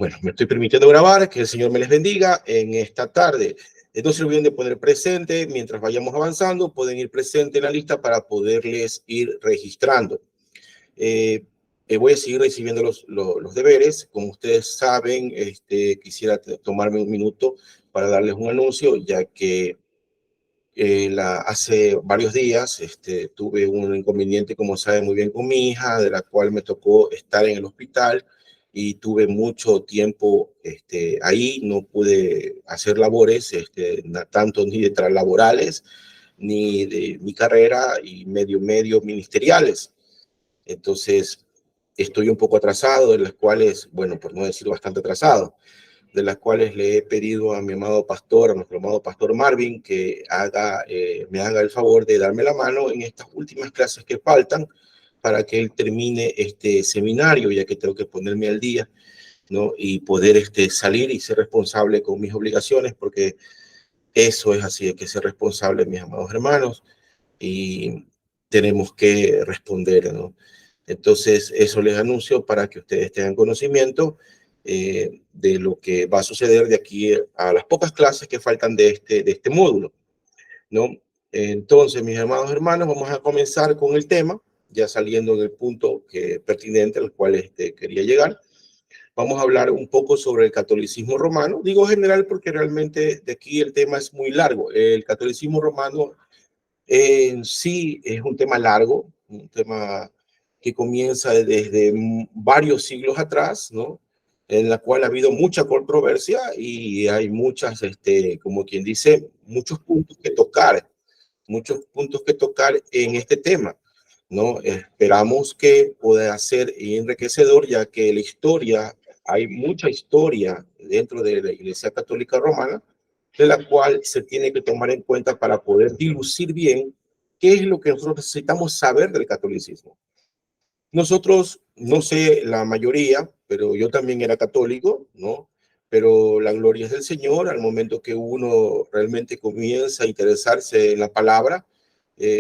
Bueno, me estoy permitiendo grabar, que el Señor me les bendiga en esta tarde. No se olviden de poner presente mientras vayamos avanzando, pueden ir presente en la lista para poderles ir registrando. Voy a seguir recibiendo los deberes. Como ustedes saben, quisiera tomarme un minuto para darles un anuncio, ya que hace varios días tuve un inconveniente, como saben muy bien, con mi hija, de la cual me tocó estar en el hospital y tuve mucho tiempo ahí. No pude hacer labores, tanto ni de laborales, ni de mi carrera y medio ministeriales. Entonces, estoy un poco atrasado, de las cuales, bueno, por no decir bastante atrasado, de las cuales le he pedido a mi amado pastor, a nuestro amado pastor Marvin, que me haga el favor de darme la mano en estas últimas clases que faltan para que él termine este seminario, ya que tengo que ponerme al día, ¿no? Y poder salir y ser responsable con mis obligaciones, porque eso es así, hay que ser responsable, mis amados hermanos, y tenemos que responder, ¿no? Entonces, eso les anuncio para que ustedes tengan conocimiento de lo que va a suceder de aquí a las pocas clases que faltan de este módulo, ¿no? Entonces, mis amados hermanos, vamos a comenzar con el tema, ya saliendo del punto pertinente al cual quería llegar. Vamos a hablar un poco sobre el catolicismo romano. Digo general porque realmente de aquí el tema es muy largo. El catolicismo romano en sí es un tema largo, un tema que comienza desde varios siglos atrás, ¿no? En la cual ha habido mucha controversia y hay muchas, como quien dice, muchos puntos que tocar en este tema, ¿no? Esperamos que pueda ser enriquecedor, ya que hay mucha historia dentro de la Iglesia Católica Romana, de la cual se tiene que tomar en cuenta para poder dilucir bien qué es lo que nosotros necesitamos saber del catolicismo. Nosotros, no sé la mayoría, pero yo también era católico, ¿no? Pero la gloria es del Señor. Al momento que uno realmente comienza a interesarse en la palabra,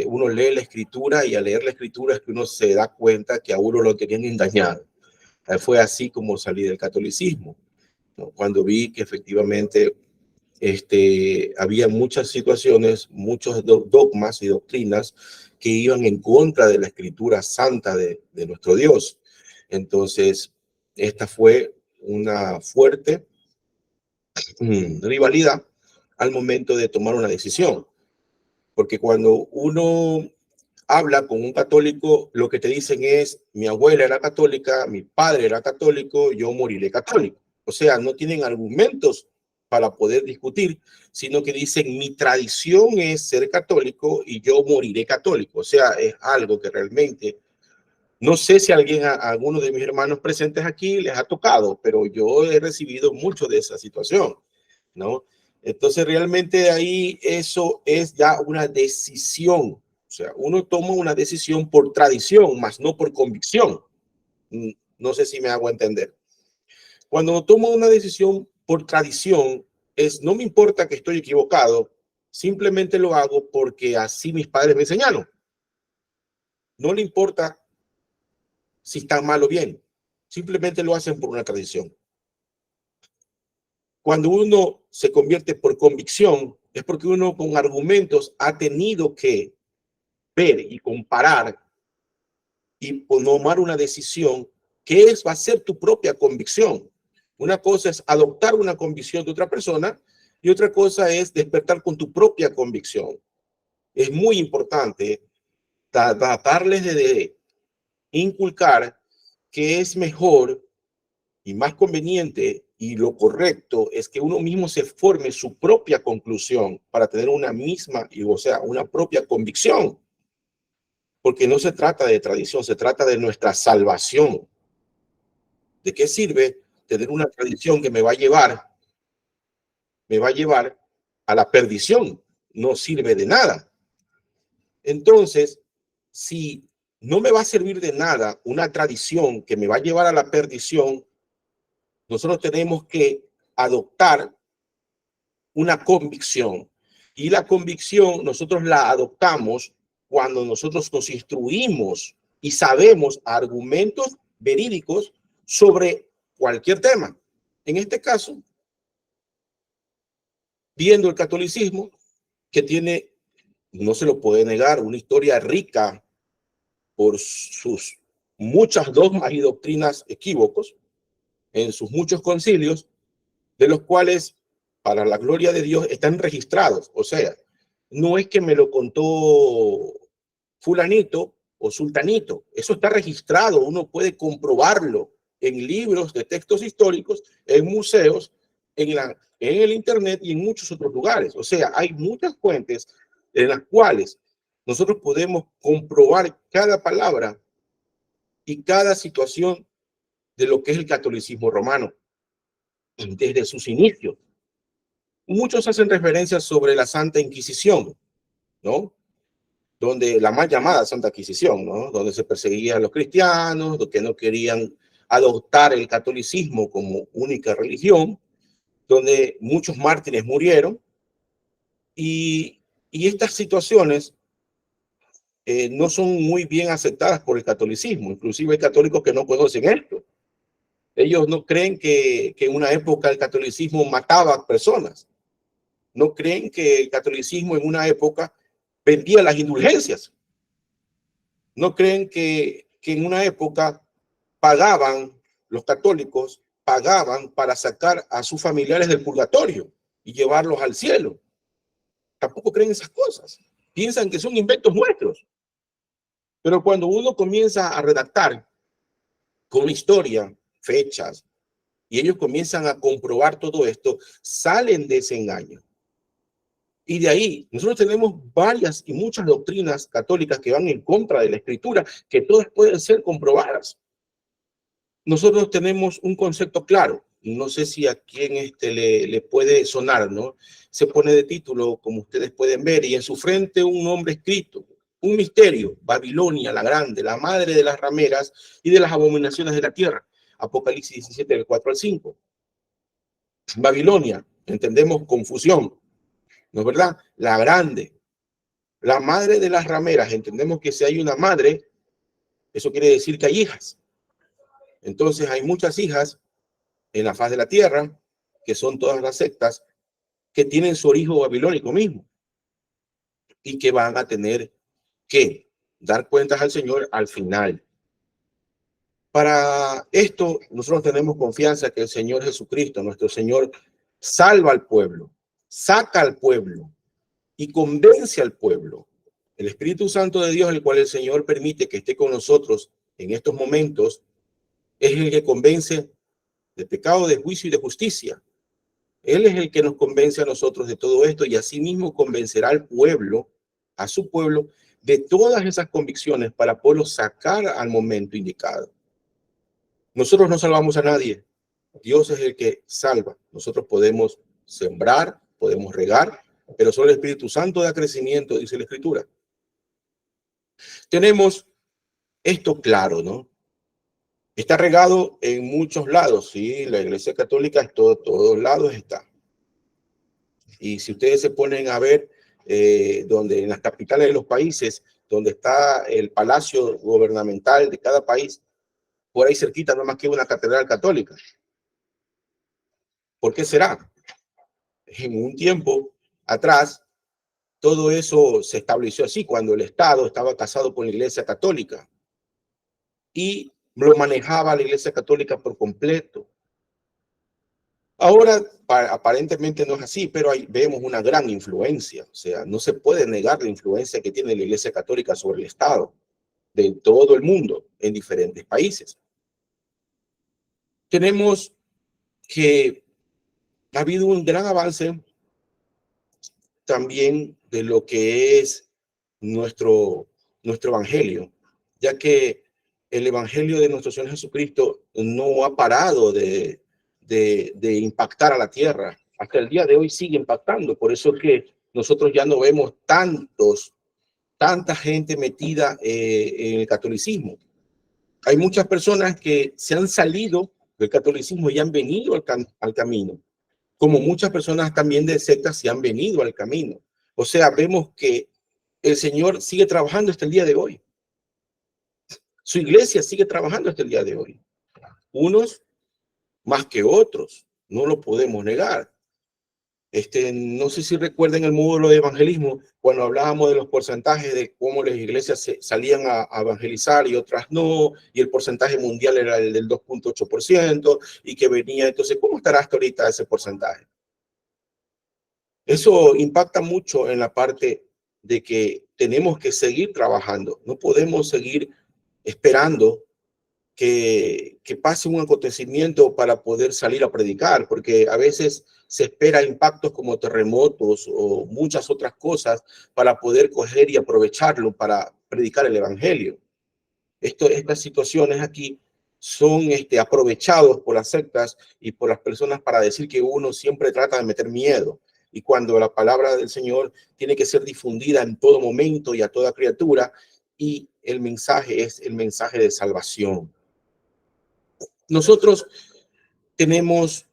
uno lee la escritura, y al leer la escritura es que uno se da cuenta que a uno lo tenían engañado. Fue así como salí del catolicismo, ¿no? Cuando vi que efectivamente había muchas situaciones, muchos dogmas y doctrinas que iban en contra de la escritura santa de nuestro Dios. Entonces, esta fue una fuerte rivalidad al momento de tomar una decisión, porque cuando uno habla con un católico, lo que te dicen es: mi abuela era católica, mi padre era católico, yo moriré católico. O sea, no tienen argumentos para poder discutir, sino que dicen: mi tradición es ser católico y yo moriré católico. O sea, es algo que realmente, no sé si a alguno de mis hermanos presentes aquí les ha tocado, pero yo he recibido mucho de esa situación, ¿no? Entonces, realmente ahí eso es ya una decisión. O sea, uno toma una decisión por tradición, más no por convicción. No sé si me hago entender. Cuando tomo una decisión por tradición, no me importa que estoy equivocado, simplemente lo hago porque así mis padres me enseñaron. No le importa si está mal o bien, simplemente lo hacen por una tradición. Cuando uno se convierte por convicción, es porque uno con argumentos ha tenido que ver y comparar y tomar una decisión que va a ser tu propia convicción. Una cosa es adoptar una convicción de otra persona y otra cosa es despertar con tu propia convicción. Es muy importante tratarles de inculcar que es mejor y más conveniente, y lo correcto es que uno mismo se forme su propia conclusión para tener una misma, o sea, una propia convicción. Porque no se trata de tradición, se trata de nuestra salvación. ¿De qué sirve tener una tradición que me va a llevar a la perdición? No sirve de nada. Entonces, si no me va a servir de nada una tradición que me va a llevar a la perdición, nosotros tenemos que adoptar una convicción. Y la convicción nosotros la adoptamos cuando nosotros nos instruimos y sabemos argumentos verídicos sobre cualquier tema. En este caso, viendo el catolicismo, que tiene, no se lo puede negar, una historia rica por sus muchas dogmas y doctrinas equívocos, en sus muchos concilios, de los cuales, para la gloria de Dios, están registrados. O sea, no es que me lo contó fulanito o sultanito, eso está registrado, uno puede comprobarlo en libros de textos históricos, en museos, en el internet y en muchos otros lugares. O sea, hay muchas fuentes en las cuales nosotros podemos comprobar cada palabra y cada situación de lo que es el catolicismo romano desde sus inicios. Muchos hacen referencia sobre la Santa Inquisición, ¿no? Donde la mal llamada Santa Inquisición, ¿no? Donde se perseguía a los cristianos, los que no querían adoptar el catolicismo como única religión, donde muchos mártires murieron. Y estas situaciones no son muy bien aceptadas por el catolicismo. Inclusive hay católicos que no conocen esto. Ellos no creen que en una época el catolicismo mataba personas. No creen que el catolicismo en una época vendía las indulgencias. No creen que en una época pagaban, los católicos pagaban para sacar a sus familiares del purgatorio y llevarlos al cielo. Tampoco creen esas cosas. Piensan que son inventos nuestros. Pero cuando uno comienza a redactar con historia, fechas, y ellos comienzan a comprobar todo esto, salen de ese engaño. Y de ahí, nosotros tenemos varias y muchas doctrinas católicas que van en contra de la Escritura, que todas pueden ser comprobadas. Nosotros tenemos un concepto claro, no sé si a quién le puede sonar, ¿no? Se pone de título, como ustedes pueden ver, y en su frente un nombre escrito, un misterio, Babilonia la grande, la madre de las rameras y de las abominaciones de la tierra. Apocalipsis 17, del 4 al 5. Babilonia, entendemos confusión, ¿no es verdad? La grande, la madre de las rameras, entendemos que si hay una madre, eso quiere decir que hay hijas. Entonces hay muchas hijas en la faz de la tierra, que son todas las sectas, que tienen su origen babilónico mismo y que van a tener que dar cuentas al Señor al final. Para esto, nosotros tenemos confianza que el Señor Jesucristo, nuestro Señor, salva al pueblo, saca al pueblo y convence al pueblo. El Espíritu Santo de Dios, el cual el Señor permite que esté con nosotros en estos momentos, es el que convence de pecado, de juicio y de justicia. Él es el que nos convence a nosotros de todo esto y asimismo convencerá al pueblo, a su pueblo, de todas esas convicciones para poderlo sacar al momento indicado. Nosotros no salvamos a nadie. Dios es el que salva. Nosotros podemos sembrar, podemos regar, pero solo el Espíritu Santo da crecimiento, dice la Escritura. Tenemos esto claro, ¿no? Está regado en muchos lados, ¿sí? La Iglesia Católica en todos lados está. Y si ustedes se ponen a ver donde en las capitales de los países, donde está el palacio gubernamental de cada país, por ahí cerquita no más que una catedral católica. ¿Por qué será? En un tiempo atrás, todo eso se estableció así, cuando el Estado estaba casado con la Iglesia Católica y lo manejaba la Iglesia Católica por completo. Ahora, aparentemente no es así, pero ahí vemos una gran influencia. O sea, no se puede negar la influencia que tiene la Iglesia Católica sobre el Estado de todo el mundo en diferentes países. Tenemos que ha habido un gran avance también de lo que es nuestro evangelio, ya que el evangelio de nuestro Señor Jesucristo no ha parado de impactar a la tierra. Hasta el día de hoy sigue impactando. Por eso es que nosotros ya no vemos tanta gente metida en el catolicismo. Hay muchas personas que se han salido del catolicismo y han venido al camino, como muchas personas también de sectas se han venido al camino. O sea, vemos que el Señor sigue trabajando hasta el día de hoy. Su iglesia sigue trabajando hasta el día de hoy. Unos más que otros, no lo podemos negar. No sé si recuerdan el módulo de evangelismo, cuando hablábamos de los porcentajes de cómo las iglesias salían a evangelizar y otras no, y el porcentaje mundial era el del 2.8%, y que venía, entonces, ¿cómo estará hasta ahorita ese porcentaje? Eso impacta mucho en la parte de que tenemos que seguir trabajando, no podemos seguir esperando que pase un acontecimiento para poder salir a predicar, porque a veces se espera impactos como terremotos o muchas otras cosas para poder coger y aprovecharlo para predicar el evangelio. Estas situaciones aquí son aprovechados por las sectas y por las personas para decir que uno siempre trata de meter miedo. Y cuando la palabra del Señor tiene que ser difundida en todo momento y a toda criatura, y el mensaje es el mensaje de salvación. Nosotros tenemos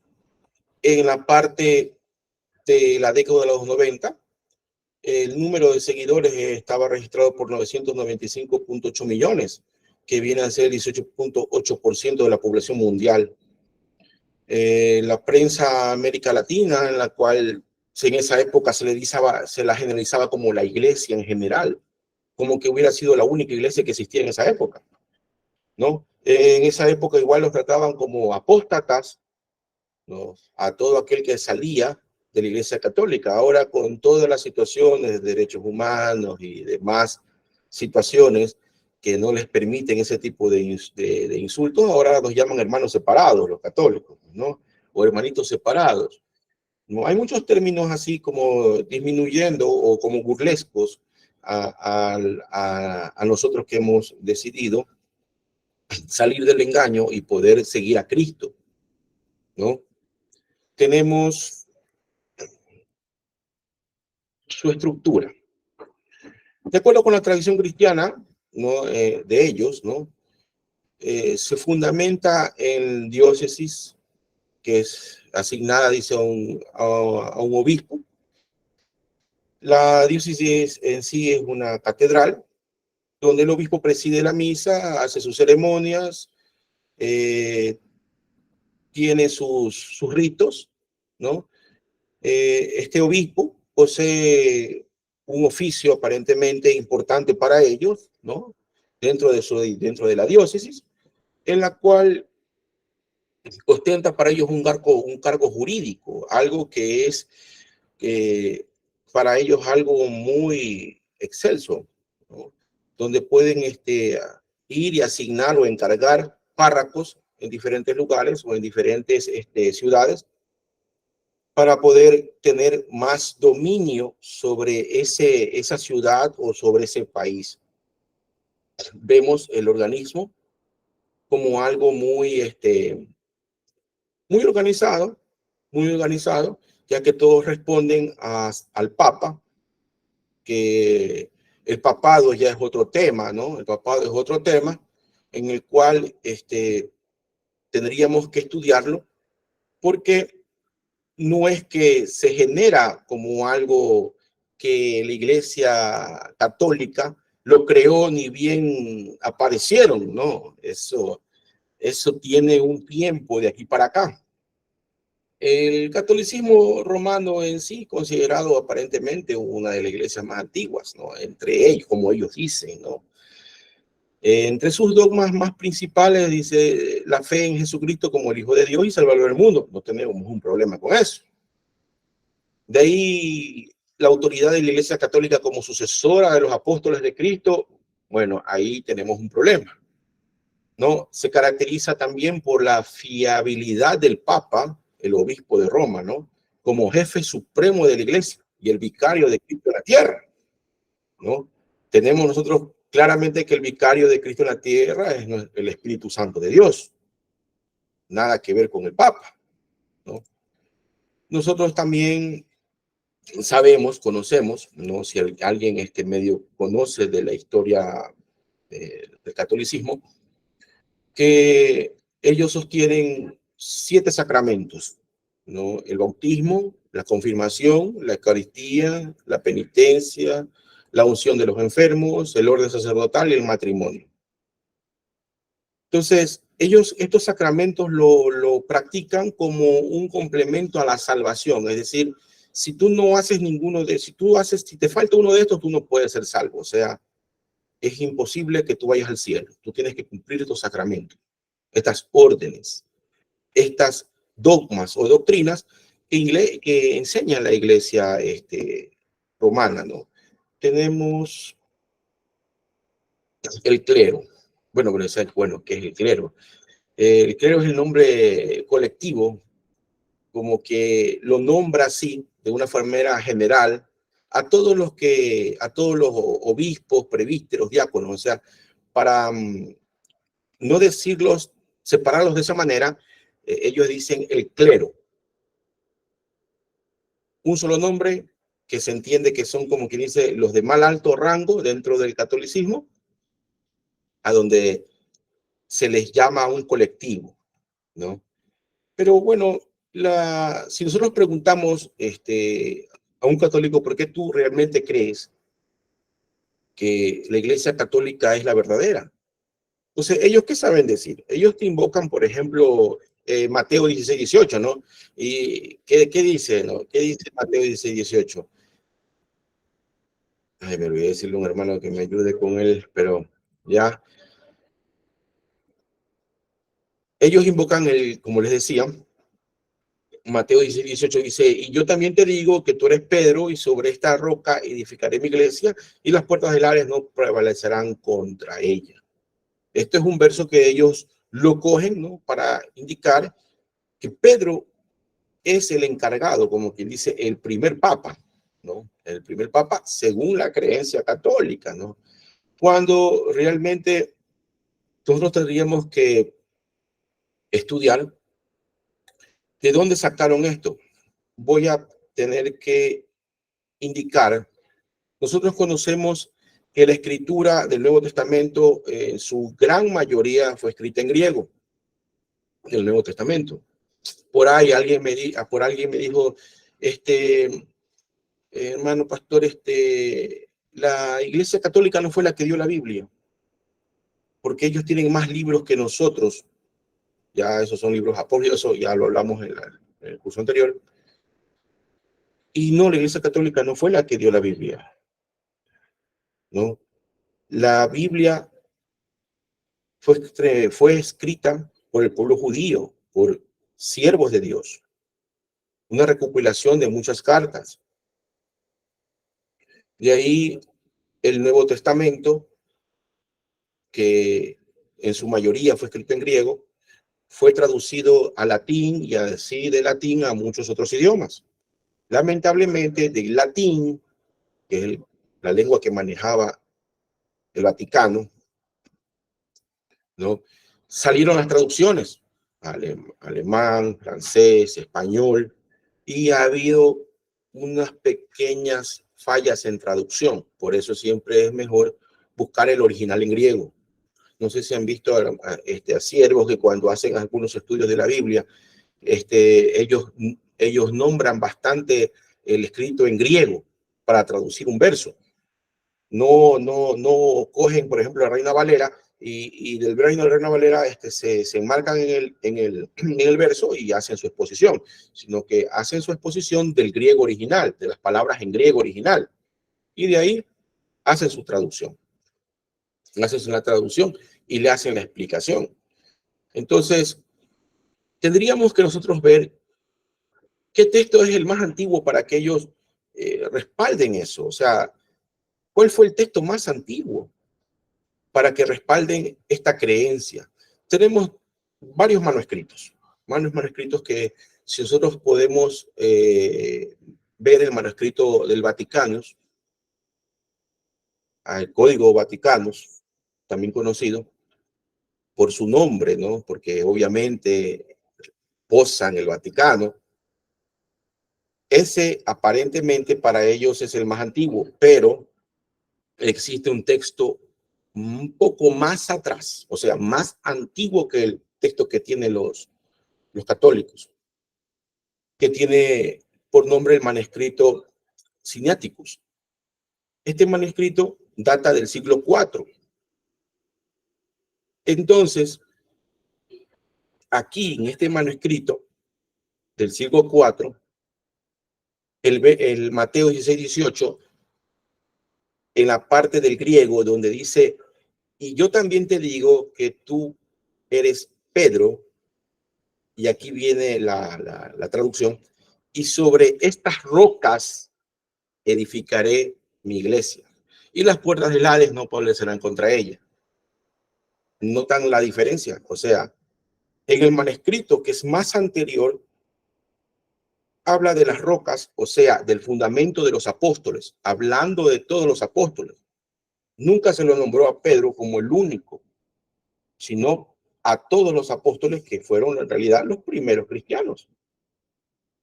en la parte de la década de los 90, el número de seguidores estaba registrado por 995.8 millones, que viene a ser el 18.8% de la población mundial. La prensa América Latina, en la cual en esa época se la generalizaba como la iglesia en general, como que hubiera sido la única iglesia que existía en esa época, ¿no? En esa época igual los trataban como apóstatas, ¿no? A todo aquel que salía de la Iglesia Católica. Ahora, con todas las situaciones de derechos humanos y demás situaciones que no les permiten ese tipo de insultos, ahora nos llaman hermanos separados, los católicos, ¿no? O hermanitos separados. No hay muchos términos así como disminuyendo o como burlescos a nosotros que hemos decidido salir del engaño y poder seguir a Cristo, ¿no? Tenemos su estructura. De acuerdo con la tradición cristiana, ¿no? De ellos, ¿no? Se fundamenta en diócesis, que es asignada, dice, a un obispo. La diócesis en sí es una catedral, donde el obispo preside la misa, hace sus ceremonias, tiene sus ritos, ¿no? Este obispo posee un oficio aparentemente importante para ellos, ¿no? Dentro de la diócesis, en la cual ostenta para ellos un cargo jurídico, algo que es para ellos algo muy excelso, ¿no? Donde pueden ir y asignar o encargar párrocos en diferentes lugares o en diferentes ciudades, para poder tener más dominio sobre esa ciudad o sobre ese país. Vemos el organismo como algo muy organizado, ya que todos responden al Papa, que el papado ya es otro tema, ¿no? El papado es otro tema en el cual tendríamos que estudiarlo, porque no es que se genera como algo que la Iglesia Católica lo creó ni bien aparecieron, ¿no? Eso tiene un tiempo de aquí para acá. El catolicismo romano en sí, considerado aparentemente una de las iglesias más antiguas, ¿no? Entre ellos, como ellos dicen, ¿no? Entre sus dogmas más principales dice la fe en Jesucristo como el Hijo de Dios y Salvador del mundo. No tenemos un problema con eso. De ahí la autoridad de la Iglesia Católica como sucesora de los apóstoles de Cristo. Bueno, ahí tenemos un problema, ¿no? Se caracteriza también por la fiabilidad del Papa, el obispo de Roma, ¿no? Como jefe supremo de la Iglesia y el vicario de Cristo en la tierra, ¿no? Tenemos nosotros claramente que el vicario de Cristo en la tierra es el Espíritu Santo de Dios. Nada que ver con el Papa, ¿no? Nosotros también conocemos, ¿no? Si alguien medio conoce de la historia del catolicismo, que ellos sostienen 7 sacramentos, ¿no? El bautismo, la confirmación, la Eucaristía, la penitencia, la unción de los enfermos, el orden sacerdotal y el matrimonio. Entonces, ellos estos sacramentos lo practican como un complemento a la salvación. Es decir, si tú no haces ninguno de, si te falta uno de estos, tú no puedes ser salvo. O sea, es imposible que tú vayas al cielo. Tú tienes que cumplir estos sacramentos, estas órdenes, estas dogmas o doctrinas que enseña la iglesia romana, ¿no? Tenemos el clero. Bueno, bueno, ¿qué es el clero? El clero es el nombre colectivo, como que lo nombra así, de una manera general, a todos los obispos, presbíteros, diáconos, o sea, para no decirlos, separarlos de esa manera, ellos dicen el clero, un solo nombre que se entiende que son como quien dice los de más alto rango dentro del catolicismo, a donde se les llama un colectivo, ¿no? Pero bueno, si nosotros preguntamos a un católico, ¿por qué tú realmente crees que la Iglesia Católica es la verdadera? Entonces, ¿ellos qué saben decir? Ellos te invocan, por ejemplo, Mateo 16, 18, ¿no? ¿Y qué dice, no? ¿Qué dice Mateo 16, 18? Ay, me olvidé decirle a un hermano que me ayude con él, pero ya. Ellos invocan como les decía, Mateo 16, 18 dice, y yo también te digo que tú eres Pedro y sobre esta roca edificaré mi iglesia y las puertas del Hades no prevalecerán contra ella. Este es un verso que ellos lo cogen, ¿no? Para indicar que Pedro es el encargado, como quien dice, el primer papa, ¿no? El primer papa según la creencia católica, ¿no? Cuando realmente nosotros tendríamos que estudiar de dónde sacaron esto. Voy a tener que indicar, nosotros conocemos que la escritura del Nuevo Testamento en su gran mayoría fue escrita en griego, el Nuevo Testamento. Por ahí por alguien me dijo, hermano pastor, la Iglesia Católica no fue la que dio la Biblia, porque ellos tienen más libros que nosotros. Ya esos son libros apócrifos, eso ya lo hablamos en el curso anterior. Y no, la Iglesia Católica no fue la que dio la Biblia, ¿no? La Biblia fue escrita por el pueblo judío, por siervos de Dios, una recopilación de muchas cartas. De ahí el Nuevo Testamento, que en su mayoría fue escrito en griego, fue traducido a latín y así de latín a muchos otros idiomas. Lamentablemente, del latín, que es la lengua que manejaba el Vaticano, ¿no? Salieron las traducciones, alemán, francés, español, y ha habido unas pequeñas fallas en traducción. Por eso siempre es mejor buscar el original en griego. No sé si han visto a siervos que cuando hacen algunos estudios de la Biblia, ellos nombran bastante el escrito en griego para traducir un verso. No cogen, por ejemplo, la Reina Valera y del Reina Valera se enmarcan en el verso y hacen su exposición, sino que hacen su exposición del griego original, de las palabras en griego original, y de ahí hacen su traducción. Hacen la traducción y le hacen la explicación. Entonces, tendríamos que nosotros ver qué texto es el más antiguo para que ellos respalden eso. O sea, ¿cuál fue el texto más antiguo para que respalden esta creencia? Tenemos varios manuscritos que si nosotros podemos ver el manuscrito del Vaticano, el Código Vaticano, también conocido por su nombre, ¿no? Porque obviamente posa en el Vaticano. Ese aparentemente para ellos es el más antiguo, pero existe un texto un poco más atrás, o sea, más antiguo que el texto que tienen los católicos, que tiene por nombre el manuscrito Sinaiticus. Este manuscrito data del siglo IV. Entonces, aquí en este manuscrito del siglo IV, el Mateo 16:18, en la parte del griego donde dice, y yo también te digo que tú eres Pedro, y aquí viene la traducción, y sobre estas rocas edificaré mi iglesia, y las puertas del Hades no prevalecerán contra ella. ¿Notan la diferencia? O sea, en el manuscrito que es más anterior, habla de las rocas, o sea, del fundamento de los apóstoles, hablando de todos los apóstoles. Nunca se lo nombró a Pedro como el único, sino a todos los apóstoles que fueron en realidad los primeros cristianos,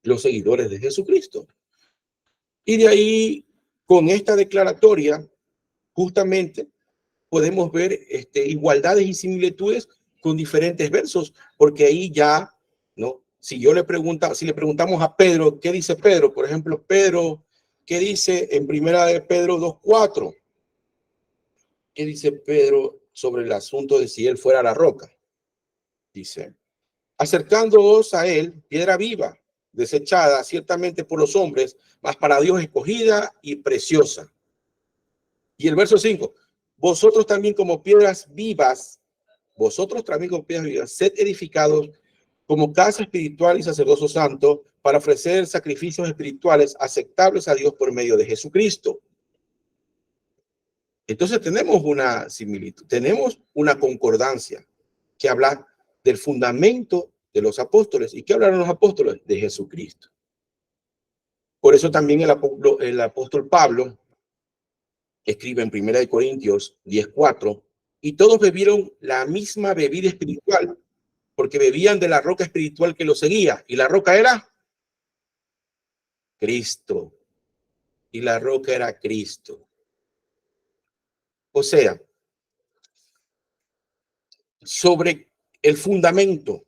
los seguidores de Jesucristo. Y de ahí, con esta declaratoria, justamente podemos ver igualdades y similitudes con diferentes versos, porque ahí ya, ¿no? Si yo le pregunta, si le preguntamos a Pedro, ¿qué dice Pedro? Por ejemplo, Pedro, ¿qué dice en primera de Pedro 2:4? ¿Qué dice Pedro sobre el asunto de si él fuera la roca? Dice, acercándoos a él, piedra viva, desechada ciertamente por los hombres, mas para Dios escogida y preciosa. Y el verso 5, vosotros también como piedras vivas, sed edificados como casa espiritual y sacerdocio santo para ofrecer sacrificios espirituales aceptables a Dios por medio de Jesucristo. Entonces tenemos una similitud, tenemos una concordancia que habla del fundamento de los apóstoles. ¿Y qué hablaron los apóstoles? De Jesucristo. Por eso también el apóstol Pablo escribe en 1 Corintios 10:4, y todos bebieron la misma bebida espiritual, porque bebían de la roca espiritual que los seguía. Y la roca era Cristo. Y la roca era Cristo. O sea, sobre el fundamento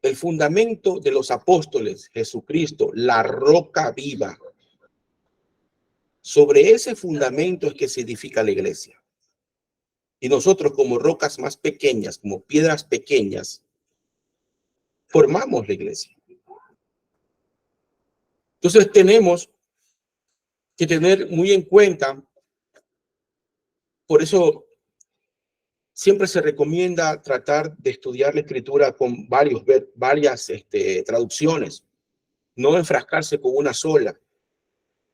de los apóstoles, Jesucristo, la roca viva. Sobre ese fundamento es que se edifica la iglesia. Y nosotros como rocas más pequeñas, como piedras pequeñas, formamos la iglesia. Entonces tenemos que tener muy en cuenta, por eso siempre se recomienda tratar de estudiar la escritura con varias traducciones, no enfrascarse con una sola,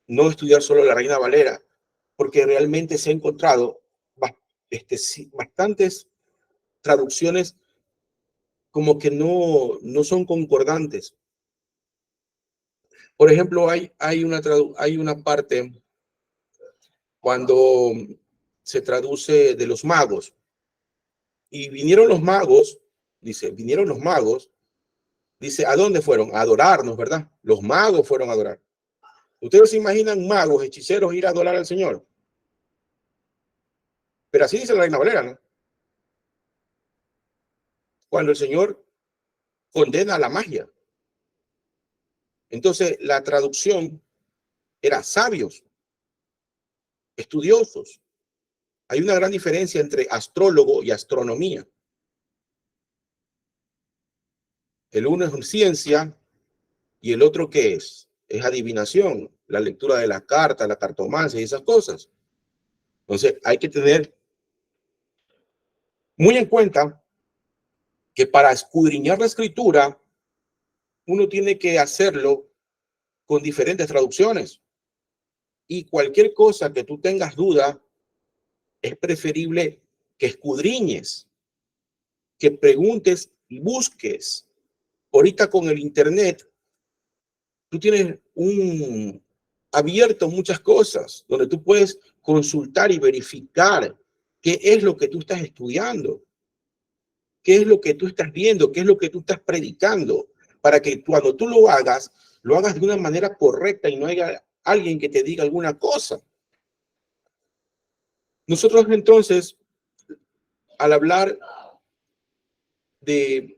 no estudiar solo la Reina Valera, porque realmente se ha encontrado bastantes traducciones como que no son concordantes. Por ejemplo, hay una parte cuando se traduce de los magos. Y vinieron los magos, dice, ¿a dónde fueron? A adorarnos, ¿verdad? Los magos fueron a adorar. ¿Ustedes se imaginan magos, hechiceros ir a adorar al Señor? Pero así dice la Reina Valera, ¿no? Cuando el Señor condena a la magia. Entonces, la traducción era sabios, estudiosos. Hay una gran diferencia entre astrólogo y astronomía. El uno es ciencia y el otro, ¿qué es? Es adivinación, la lectura de las cartas, la cartomancia y esas cosas. Entonces, hay que tener muy en cuenta que para escudriñar la escritura, uno tiene que hacerlo con diferentes traducciones. Y cualquier cosa que tú tengas duda, es preferible que escudriñes, que preguntes y busques. Ahorita con el internet, tú tienes abierto muchas cosas donde tú puedes consultar y verificar qué es lo que tú estás estudiando, qué es lo que tú estás viendo, qué es lo que tú estás predicando, para que cuando tú lo hagas de una manera correcta y no haya alguien que te diga alguna cosa. Nosotros entonces, al hablar de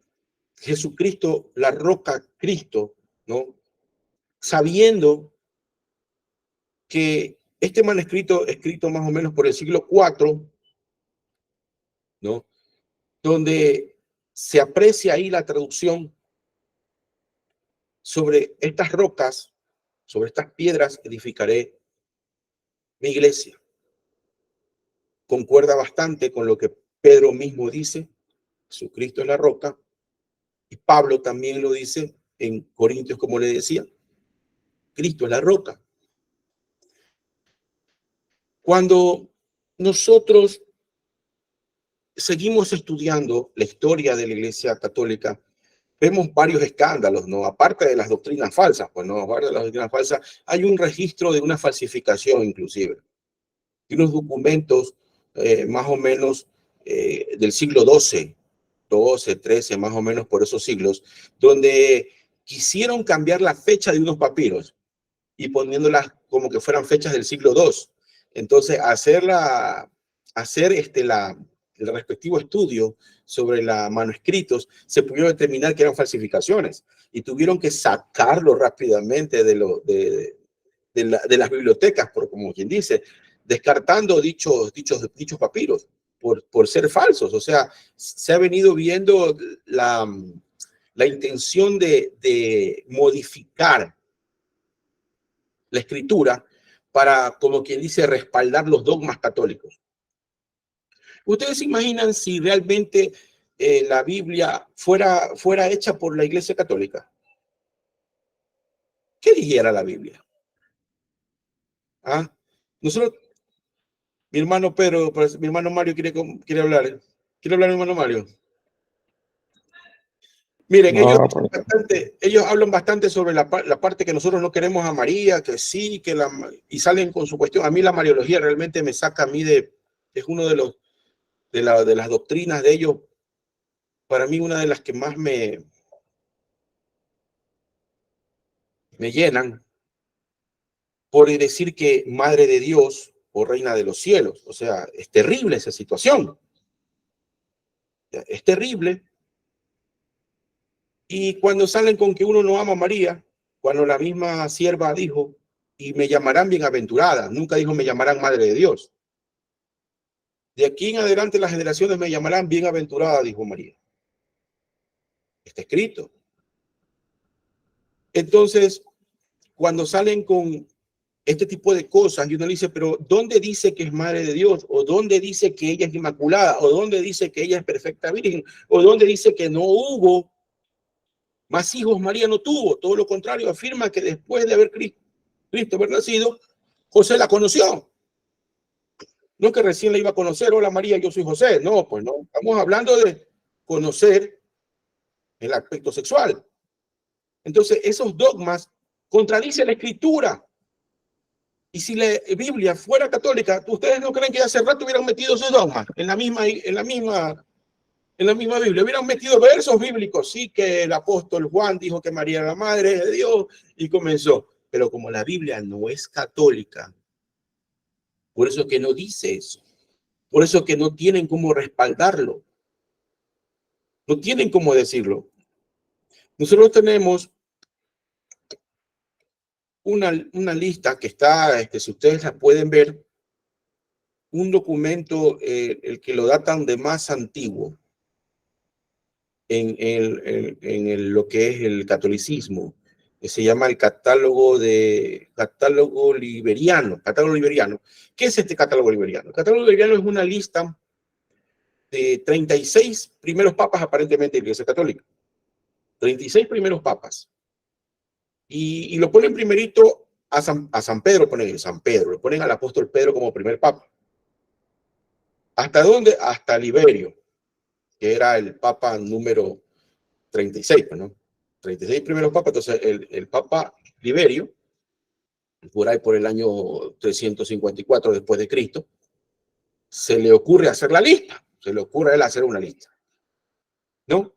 Jesucristo, la roca Cristo, ¿no? Sabiendo que este manuscrito, escrito más o menos por el siglo IV, ¿no? Donde se aprecia ahí la traducción sobre estas rocas, sobre estas piedras edificaré mi iglesia. Concuerda bastante con lo que Pedro mismo dice, Jesucristo es la roca, y Pablo también lo dice en Corintios, como le decía, Cristo es la roca. Cuando nosotros seguimos estudiando la historia de la Iglesia Católica, vemos varios escándalos, ¿no? Aparte de las doctrinas falsas, pues no, aparte de las doctrinas falsas, hay un registro de una falsificación inclusive, y unos documentos más o menos del siglo XII, 12, 13, más o menos por esos siglos, donde quisieron cambiar la fecha de unos papiros y poniéndolas como que fueran fechas del siglo II. Entonces, hacer el respectivo estudio sobre los manuscritos, se pudieron determinar que eran falsificaciones y tuvieron que sacarlo rápidamente de las bibliotecas, por como quien dice, descartando dichos papiros por ser falsos. O sea, se ha venido viendo la intención de modificar la escritura para, como quien dice, respaldar los dogmas católicos. ¿Ustedes se imaginan si realmente la Biblia fuera hecha por la Iglesia Católica? ¿Qué dijera la Biblia? ¿Ah? Nosotros, mi hermano Pedro, mi hermano Mario quiere hablar. ¿Quiere hablar mi hermano Mario? Miren, No, ellos hablan bastante sobre la parte que nosotros no queremos a María, que sí, y salen con su cuestión. A mí la mariología realmente me saca a mí es uno de las doctrinas de ellos, para mí una de las que más me llenan, por decir que Madre de Dios o Reina de los Cielos. O sea, es terrible esa situación. Es terrible. Y cuando salen con que uno no ama a María, cuando la misma sierva dijo, y me llamarán bienaventurada, nunca dijo me llamarán Madre de Dios. De aquí en adelante las generaciones me llamarán bienaventurada, dijo María. Está escrito. Entonces, cuando salen con este tipo de cosas, y uno dice, pero ¿dónde dice que es Madre de Dios? ¿O dónde dice que ella es inmaculada? ¿O dónde dice que ella es perfecta virgen? ¿O dónde dice que no hubo más hijos? María no tuvo. Todo lo contrario, afirma que después de haber Cristo haber nacido, José la conoció. No que recién la iba a conocer, hola María, yo soy José. No, pues no, estamos hablando de conocer el aspecto sexual. Entonces, esos dogmas contradicen la escritura. Y si la Biblia fuera católica, ¿ustedes no creen que hace rato hubieran metido esos dogmas en la misma Biblia? Hubieran metido versos bíblicos, sí, que el apóstol Juan dijo que María era la madre de Dios y comenzó. Pero como la Biblia no es católica, por eso que no dice eso. Por eso que no tienen cómo respaldarlo. No tienen cómo decirlo. Nosotros tenemos una lista que está, si ustedes la pueden ver, un documento, el que lo datan de más antiguo en lo que es el catolicismo, que se llama el catálogo liberiano. ¿Qué es este catálogo liberiano? El catálogo liberiano es una lista de 36 primeros papas aparentemente de la Iglesia Católica. 36 primeros papas. Y lo ponen primerito a San Pedro, le ponen al apóstol Pedro como primer papa. ¿Hasta dónde? Hasta Liberio, que era el papa número 36, ¿no? 36 primeros papas. Entonces, el papa Liberio, por ahí por el año 354 después de Cristo, se le ocurre hacer la lista. Se le ocurre a él hacer una lista, ¿no?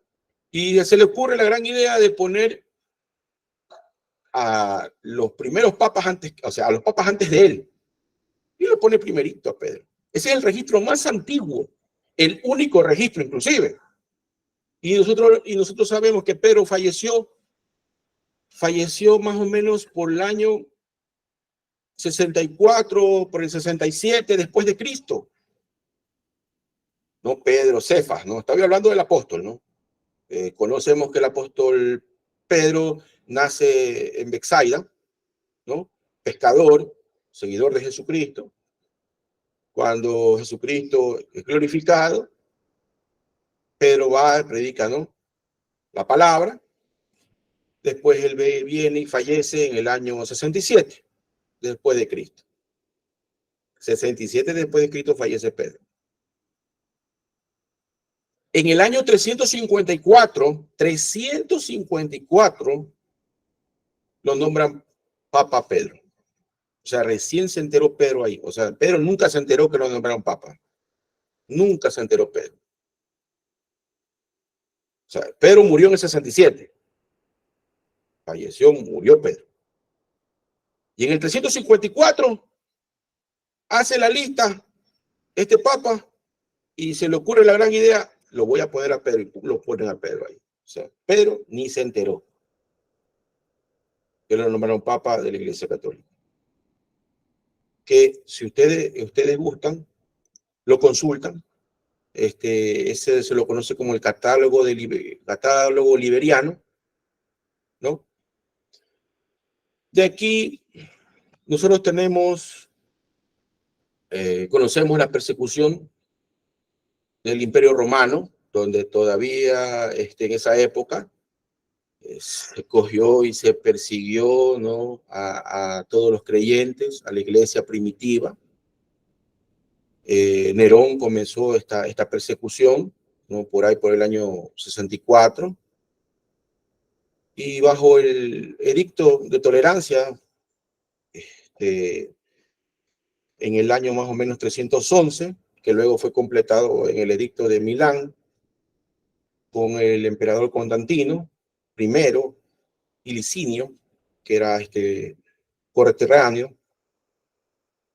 Y se le ocurre la gran idea de poner a los primeros papas antes, o sea, a los papas antes de él. Y lo pone primerito a Pedro. Ese es el registro más antiguo, el único registro inclusive. Y nosotros sabemos que Pedro falleció más o menos por el año 64, por el 67 después de Cristo. No Pedro, Cefas, no, estaba hablando del apóstol, ¿no? Conocemos que el apóstol Pedro nace en Betsaida, ¿no? Pescador, seguidor de Jesucristo. Cuando Jesucristo es glorificado, Pedro va y predica, ¿no?, la palabra. Después él viene y fallece en el año 67 después de Cristo. 67 después de Cristo fallece Pedro. En el año 354 lo nombran Papa Pedro. O sea, recién se enteró Pedro ahí. O sea, Pedro nunca se enteró que lo nombraron Papa. Nunca se enteró Pedro. O sea, Pedro murió en el 67. Falleció, murió Pedro. Y en el 354 hace la lista este Papa y se le ocurre la gran idea, lo voy a poner a Pedro, y lo ponen a Pedro ahí. O sea, Pedro ni se enteró que lo nombraron Papa de la Iglesia Católica. Que si ustedes gustan, lo consultan. Ese se lo conoce como el catálogo liberiano, ¿no? De aquí nosotros conocemos la persecución del Imperio Romano, donde todavía en esa época se cogió y se persiguió, ¿no?, a todos los creyentes, a la iglesia primitiva. Nerón comenzó esta persecución, ¿no?, por ahí por el año 64. Y bajo el edicto de tolerancia, en el año más o menos 311, que luego fue completado en el edicto de Milán, con el emperador Constantino I y Licinio, que era coterráneo,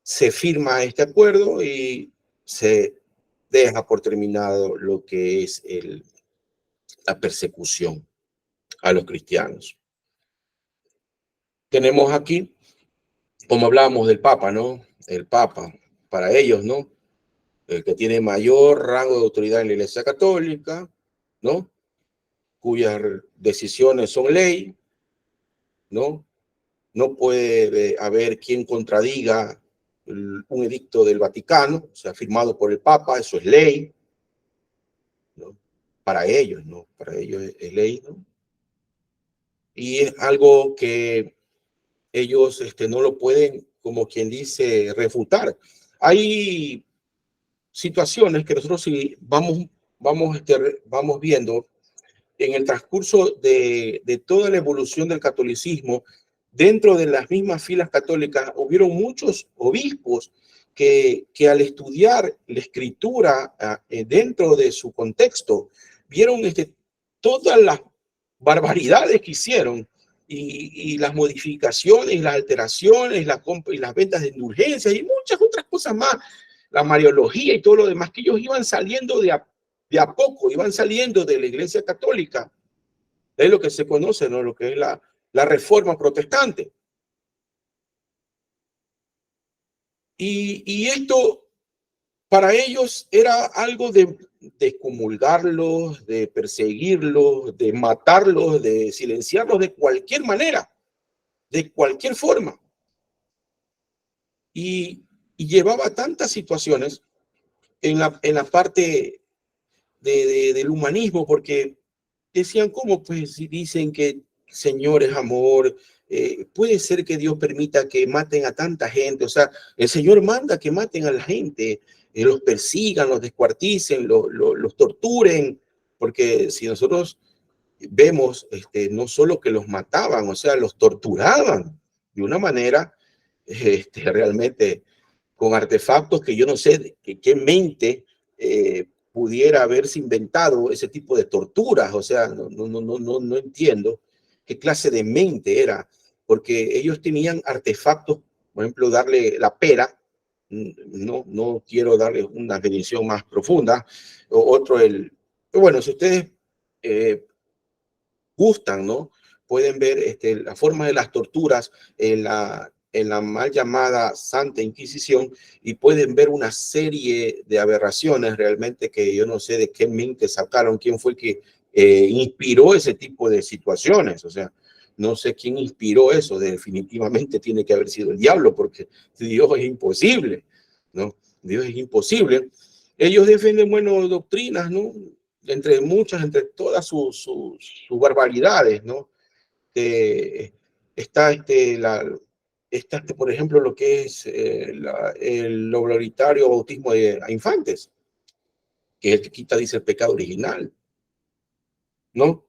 se firma este acuerdo y se deja por terminado lo que es la persecución a los cristianos. Tenemos aquí, como hablábamos del Papa, ¿no? El Papa, para ellos, ¿no?, el que tiene mayor rango de autoridad en la Iglesia Católica, ¿no?, cuyas decisiones son ley, ¿no? No puede haber quien contradiga un edicto del Vaticano, o sea, firmado por el Papa, eso es ley, ¿no? Para ellos, ¿no? Para ellos es ley, ¿no? Y es algo que ellos no lo pueden, como quien dice, refutar. Hay situaciones que nosotros sí vamos viendo en el transcurso de toda la evolución del catolicismo. Dentro de las mismas filas católicas hubieron muchos obispos que al estudiar la escritura dentro de su contexto, vieron todas las barbaridades que hicieron y las modificaciones, las alteraciones, y las ventas de indulgencias y muchas otras cosas más, la mariología y todo lo demás, que ellos iban saliendo de a poco, iban saliendo de la Iglesia Católica. Es lo que se conoce, ¿no?, lo que es la Reforma Protestante. Y esto para ellos era algo de excomulgarlos, de perseguirlos, de matarlos, de silenciarlos de cualquier manera, de cualquier forma. Y llevaba tantas situaciones en la parte del humanismo, porque decían, ¿cómo? Pues si dicen que Señor es amor, puede ser que Dios permita que maten a tanta gente. O sea, el Señor manda que maten a la gente, los persigan, los descuarticen, los torturen, porque si nosotros vemos, no solo que los mataban, o sea, los torturaban de una manera realmente con artefactos que yo no sé qué mente pudiera haberse inventado ese tipo de torturas. O sea, no entiendo qué clase de mente era, porque ellos tenían artefactos, por ejemplo, darle la pera. No quiero darle una definición más profunda. Bueno, si ustedes gustan, ¿no?, pueden ver la forma de las torturas en la mal llamada Santa Inquisición, y pueden ver una serie de aberraciones realmente que yo no sé de qué mente sacaron, quién fue el que inspiró ese tipo de situaciones. O sea, no sé quién inspiró eso, definitivamente tiene que haber sido el diablo, porque Dios es imposible, ¿no? Dios es imposible. Ellos defienden, bueno, doctrinas, ¿no? Entre muchas, entre todas sus barbaridades, ¿no? Está por ejemplo, lo que es el obligatorio bautismo a infantes, que es el que quita, dice, el pecado original, ¿no?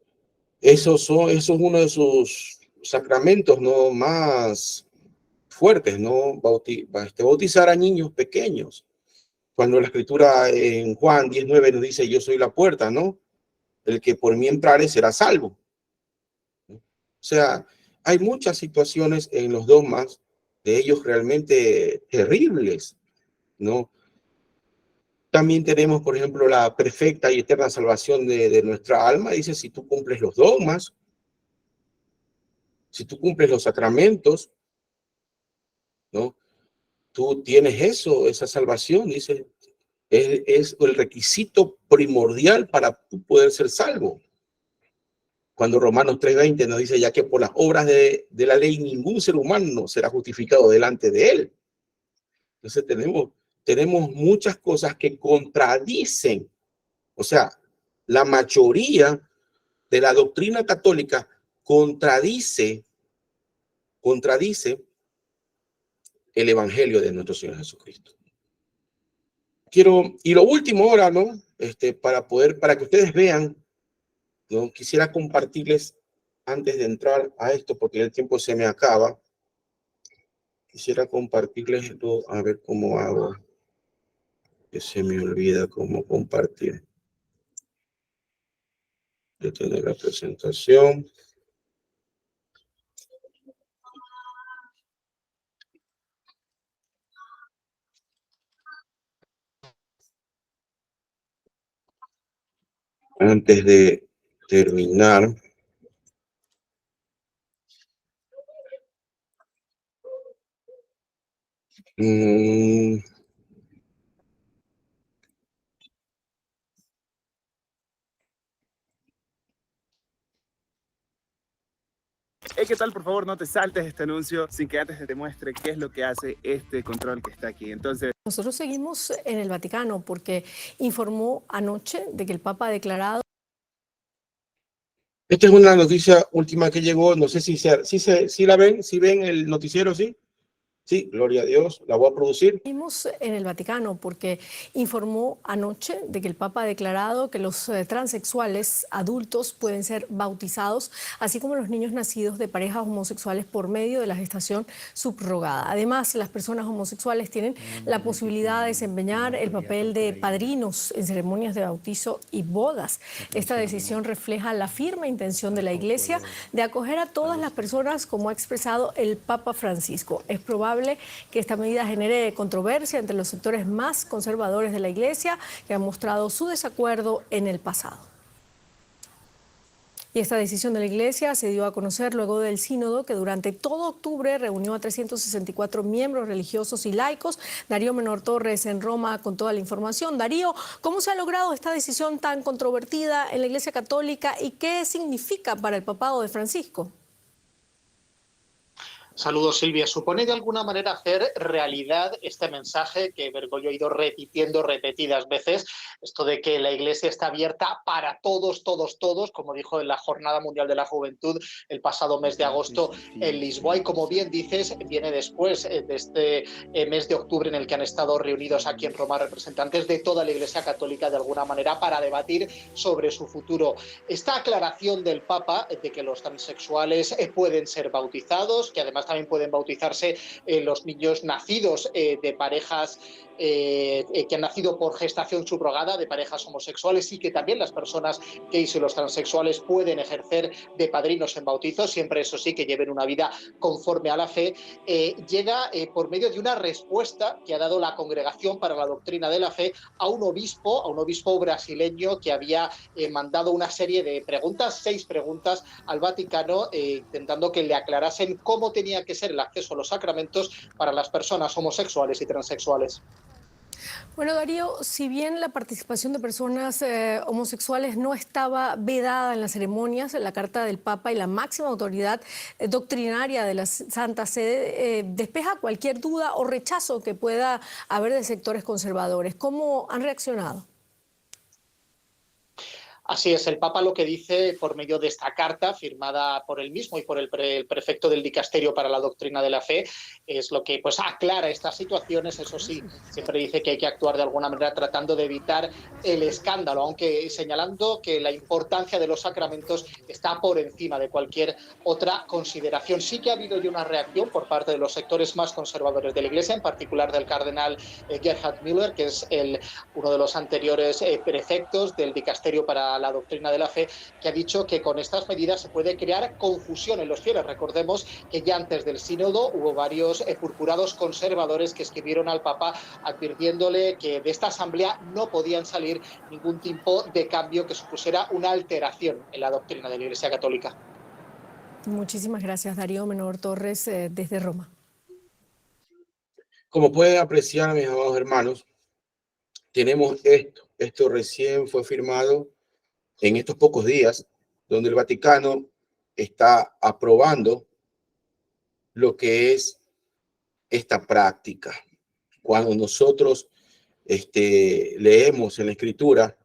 Eso es uno de sus sacramentos, ¿no? Más fuertes, ¿no? Bautizar a niños pequeños. Cuando la escritura en Juan 19 nos dice, yo soy la puerta, ¿no? El que por mí entrare será salvo. O sea, hay muchas situaciones en los dogmas de ellos realmente terribles, ¿no? También tenemos, por ejemplo, la perfecta y eterna salvación de nuestra alma. Dice, si tú cumples los dogmas, si tú cumples los sacramentos, ¿no? Tú tienes eso, esa salvación, dice, es el requisito primordial para tú poder ser salvo. Cuando Romanos 3:20 nos dice ya que por las obras de la ley ningún ser humano será justificado delante de él. Entonces tenemos muchas cosas que contradicen, o sea, la mayoría de la doctrina católica contradice el evangelio de nuestro Señor Jesucristo. Y lo último ahora, ¿no? Para que ustedes vean, ¿no? Quisiera compartirles antes de entrar a esto, porque el tiempo se me acaba. Quisiera compartirles esto, a ver cómo hago, que se me olvida cómo compartir. Detener la presentación. Antes de terminar, ¿Qué tal? Por favor, no te saltes este anuncio sin que antes te muestre qué es lo que hace este control que está aquí. Entonces, nosotros seguimos en el Vaticano porque informó anoche de que el Papa ha declarado. Esta es una noticia última que llegó, no sé si la ven, si ven el noticiero, ¿sí? Sí, gloria a Dios, la voy a producir. Seguimos en el Vaticano porque informó anoche de que el Papa ha declarado que los transexuales adultos pueden ser bautizados, así como los niños nacidos de parejas homosexuales por medio de la gestación subrogada. Además, las personas homosexuales tienen la posibilidad de desempeñar el papel de padrinos en ceremonias de bautizo y bodas. Esta decisión refleja la firme intención de la Iglesia de acoger a todas las personas, como ha expresado el Papa Francisco. Es probable que esta medida genere controversia entre los sectores más conservadores de la Iglesia, que han mostrado su desacuerdo en el pasado. Y esta decisión de la Iglesia se dio a conocer luego del sínodo que durante todo octubre reunió a 364 miembros religiosos y laicos. Darío Menor Torres en Roma con toda la información. Darío, ¿cómo se ha logrado esta decisión tan controvertida en la Iglesia Católica y qué significa para el papado de Francisco? Saludos, Silvia. Supone de alguna manera hacer realidad este mensaje que Bergoglio ha ido repitiendo repetidas veces, esto de que la Iglesia está abierta para todos, todos, todos, como dijo en la Jornada Mundial de la Juventud el pasado mes de agosto en Lisboa. Y como bien dices, viene después de este mes de octubre en el que han estado reunidos aquí en Roma representantes de toda la Iglesia Católica de alguna manera para debatir sobre su futuro. Esta aclaración del Papa de que los transexuales pueden ser bautizados, que además también pueden bautizarse los niños nacidos de parejas que han nacido por gestación subrogada, de parejas homosexuales, y que también las personas gays y los transexuales pueden ejercer de padrinos en bautizos, siempre eso sí que lleven una vida conforme a la fe, llega por medio de una respuesta que ha dado la Congregación para la Doctrina de la Fe a un obispo brasileño que había mandado una serie de preguntas, 6 preguntas al Vaticano, intentando que le aclarasen cómo tenía que ser el acceso a los sacramentos para las personas homosexuales y transexuales. Bueno, Darío, si bien la participación de personas homosexuales no estaba vedada en las ceremonias, la Carta del Papa y la máxima autoridad doctrinaria de la Santa Sede despeja cualquier duda o rechazo que pueda haber de sectores conservadores. ¿Cómo han reaccionado? Así es, el Papa lo que dice por medio de esta carta firmada por él mismo y por el prefecto del Dicasterio para la Doctrina de la Fe es lo que pues aclara estas situaciones. Eso sí, siempre dice que hay que actuar de alguna manera tratando de evitar el escándalo, aunque señalando que la importancia de los sacramentos está por encima de cualquier otra consideración. Sí que ha habido ya una reacción por parte de los sectores más conservadores de la Iglesia, en particular del cardenal Gerhard Müller, que es uno de los anteriores prefectos del Dicasterio para la Doctrina de la Fe, que ha dicho que con estas medidas se puede crear confusión en los fieles. Recordemos que ya antes del sínodo hubo varios purpurados conservadores que escribieron al Papa advirtiéndole que de esta asamblea no podían salir ningún tipo de cambio que supusiera una alteración en la doctrina de la Iglesia Católica. Muchísimas gracias, Darío Menor Torres, desde Roma. Como pueden apreciar, mis amados hermanos, tenemos esto. Esto recién fue firmado en estos pocos días, donde el Vaticano está aprobando lo que es esta práctica. Cuando nosotros leemos en la Escritura,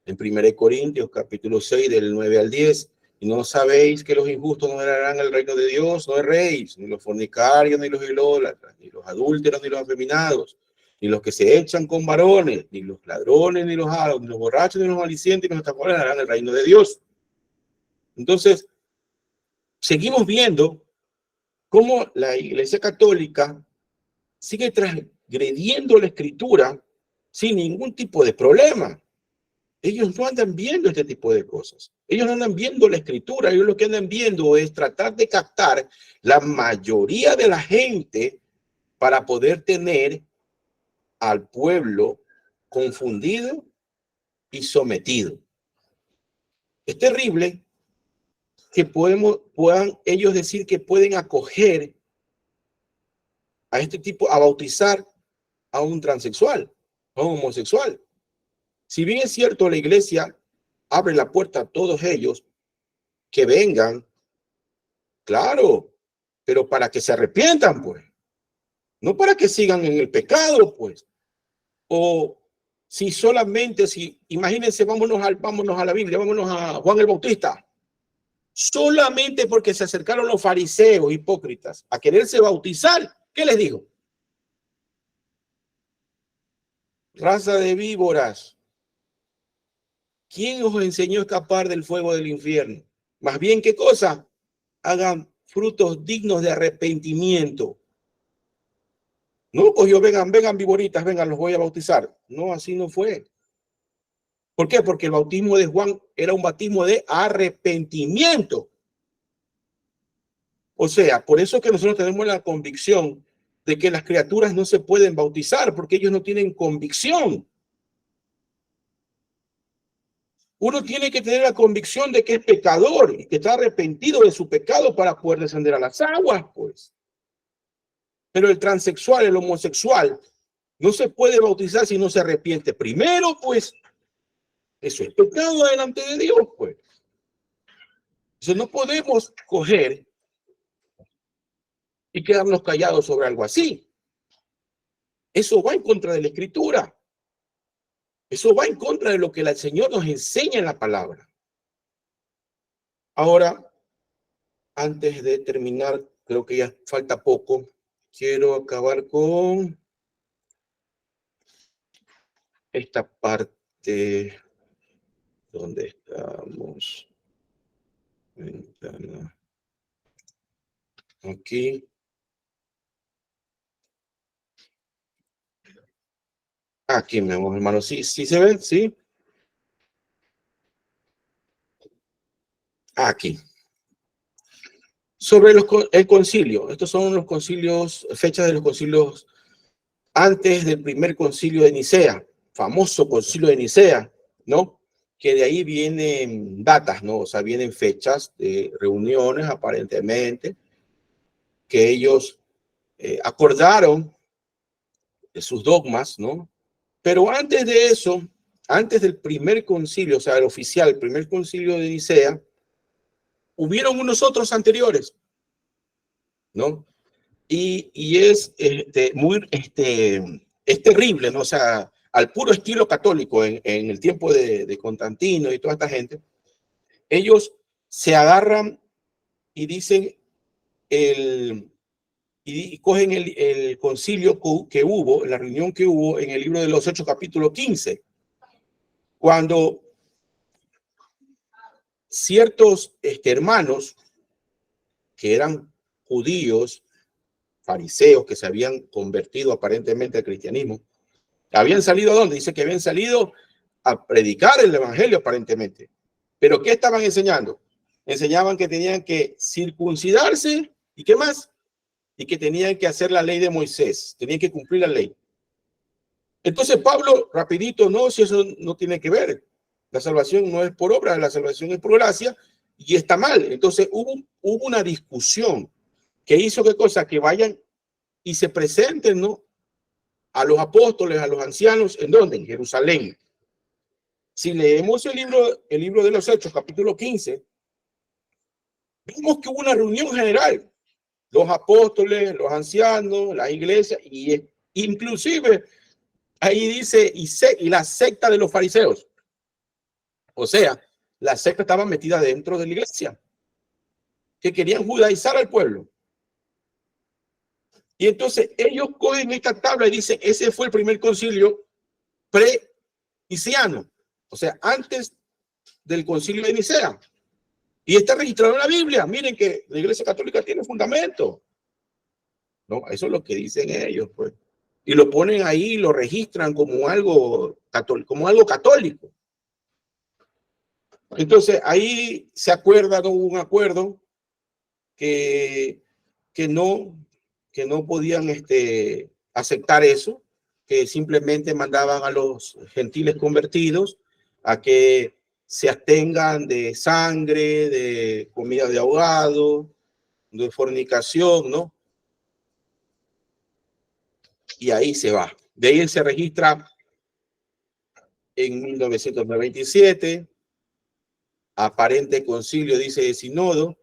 en 1 Corintios, capítulo 6, del 9 al 10, y no sabéis que los injustos no heredarán el reino de Dios, no erréis, ni los fornicarios, ni los idólatras, ni los adúlteros, ni los afeminados, ni los que se echan con varones, ni los ladrones, ni los hados, ni los borrachos, ni los malicientes, ni los estafadores heredarán el reino de Dios. Entonces, seguimos viendo cómo la Iglesia Católica sigue transgrediendo la Escritura sin ningún tipo de problema. Ellos no andan viendo este tipo de cosas. Ellos no andan viendo la Escritura. Ellos lo que andan viendo es tratar de captar la mayoría de la gente para poder tener al pueblo confundido y sometido. Es terrible que puedan ellos decir que pueden acoger a este tipo, a bautizar a un transexual, a un homosexual. Si bien es cierto, la iglesia abre la puerta a todos ellos que vengan, claro, pero para que se arrepientan, pues. No para que sigan en el pecado, pues. O si solamente, imagínense, vámonos a la Biblia, vámonos a Juan el Bautista. Solamente porque se acercaron los fariseos hipócritas a quererse bautizar, ¿qué les dijo? Raza de víboras, ¿quién os enseñó a escapar del fuego del infierno? Más bien, ¿qué cosa? Hagan frutos dignos de arrepentimiento. No cogió, vengan víboritas, vengan, los voy a bautizar. No, así no fue. ¿Por qué? Porque el bautismo de Juan era un bautismo de arrepentimiento. O sea, por eso es que nosotros tenemos la convicción de que las criaturas no se pueden bautizar, porque ellos no tienen convicción. Uno tiene que tener la convicción de que es pecador y que está arrepentido de su pecado para poder descender a las aguas, pues. Pero el transexual, el homosexual, no se puede bautizar si no se arrepiente primero, pues. Eso es pecado delante de Dios, pues. Entonces no podemos coger y quedarnos callados sobre algo así. Eso va en contra de la Escritura. Eso va en contra de lo que el Señor nos enseña en la palabra. Ahora, antes de terminar, creo que ya falta poco, quiero acabar con esta parte donde estamos. Ventana. Aquí. Aquí, mi amor, hermano. ¿Sí se ven? ¿Sí? Aquí. Sobre el concilio. Estos son los concilios, fechas de los concilios antes del primer concilio de Nicea, famoso concilio de Nicea, ¿no? Que de ahí vienen datas, ¿no? O sea, vienen fechas de reuniones, aparentemente, que ellos acordaron de sus dogmas, ¿no? Pero antes de eso, antes del primer concilio, o sea, el oficial, el primer concilio de Nicea, hubieron unos otros anteriores, ¿no? Y es es terrible, ¿no? O sea, al puro estilo católico en el tiempo de Constantino y toda esta gente, ellos se agarran y dicen y cogen el concilio que hubo, la reunión que hubo en el libro de los Hechos, capítulo 15, cuando ciertos hermanos que eran judíos, fariseos, que se habían convertido aparentemente al cristianismo, habían salido ¿a dónde? Dice que habían salido a predicar el evangelio aparentemente. Pero ¿qué estaban enseñando? Enseñaban que tenían que circuncidarse y ¿qué más? Y que tenían que hacer la ley de Moisés, tenían que cumplir la ley. Entonces Pablo, rapidito, no, si eso no tiene que ver. La salvación no es por obra, la salvación es por gracia y está mal. Entonces hubo una discusión que hizo qué cosa, que vayan y se presenten, ¿no? A los apóstoles, a los ancianos, ¿en dónde? En Jerusalén. Si leemos el libro de los Hechos, capítulo 15, vemos que hubo una reunión general. Los apóstoles, los ancianos, la iglesia, y inclusive ahí dice, y la secta de los fariseos. O sea, la secta estaba metida dentro de la iglesia, que querían judaizar al pueblo. Y entonces ellos cogen esta tabla y dicen, ese fue el primer concilio pre-niciano, o sea, antes del concilio de Nicea. Y está registrado en la Biblia. Miren que la Iglesia Católica tiene fundamento. No, eso es lo que dicen ellos, pues. Y lo ponen ahí, lo registran como algo católico. Entonces, ahí se acuerda, ¿no? Un acuerdo que no podían aceptar eso, que simplemente mandaban a los gentiles convertidos a que se abstengan de sangre, de comida de ahogado, de fornicación, ¿no? Y ahí se va. De ahí se registra en 1997, aparente concilio, dice, de sínodo,